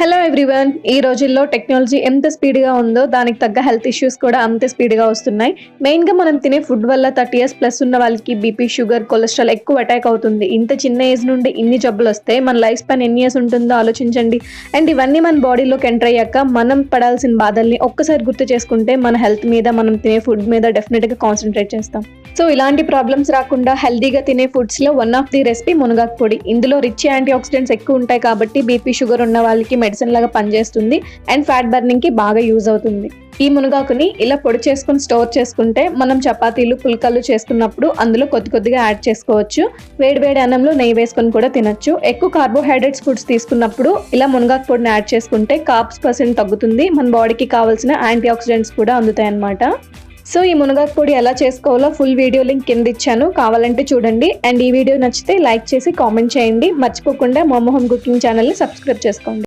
Hello everyone. ఈ రోజుల్లో technology ఎంత స్పీడ్గా ఉందో దానికి తగ్గ హెల్త్ ఇష్యూస్ కూడా అంతే స్పీడ్గా వస్తున్నాయి. మెయిన్గా మనం తినే ఫుడ్ వల్ల 30 years ప్లస్ ఉన్న వాళ్ళకి బీపీ, షుగర్, కొలెస్ట్రాల్ ఎక్కువ అటాక్ అవుతుంది. ఇంత చిన్న ఏజ్ నుండి ఇన్ని జబ్బులు వస్తే మన లైఫ్ స్పాన్ ఎన్ని ఇయర్స్ ఉంటుందో ఆలోచించండి. అండ్ ఇవన్నీ మన బాడీలోకి ఎంటర్ అయ్యాక మనం పడాల్సిన బాధల్ని ఒక్కసారి గుర్తు చేసుకుంటే మన హెల్త్ మీద, మనం తినే ఫుడ్ మీద డెఫినెట్గా కాన్సన్ట్రేట్ చేస్తాం. సో ఇలాంటి ప్రాబ్లమ్స్ రాకుండా హెల్తీగా తినే ఫుడ్స్లో వన్ ఆఫ్ ది రెసిపీ మునగాకు పొడి. ఇందులో రిచ్ యాంటీ ఆక్సిడెంట్స్ ఎక్కువ ఉంటాయి కాబట్టి బీపీ, షుగర్ ఉన్న వాళ్ళకి మెడిసిన్ లాగా పనిచేస్తుంది అండ్ ఫ్యాట్ బర్నింగ్ కి బాగా యూజ్ అవుతుంది. ఈ మునగాకుని ఇలా పొడి చేసుకుని స్టోర్ చేసుకుంటే మనం చపాతీలు, పుల్కలు చేసుకున్నప్పుడు అందులో కొద్దిగా యాడ్ చేసుకోవచ్చు. వేడి అన్నంలో నెయ్యి వేసుకొని కూడా తినొచ్చు. ఎక్కువ కార్బోహైడ్రేట్స్ ఫుడ్స్ తీసుకున్నప్పుడు ఇలా మునగాకు పొడిని యాడ్ చేసుకుంటే కార్బ్స్ % తగ్గుతుంది. మన బాడీకి కావాల్సిన యాంటీ ఆక్సిడెంట్స్ కూడా అందుతాయి అన్నమాట. సో ఈ మునగాకు పొడి ఎలా చేసుకోవాలో ఫుల్ వీడియో లింక్ కింద ఇచ్చాను, కావాలంటే చూడండి. అండ్ ఈ వీడియో నచ్చితే లైక్ చేసి కామెంట్ చేయండి. మర్చిపోకుండా మా మొహం కుకింగ్ ఛానల్ని సబ్స్క్రైబ్ చేసుకోండి.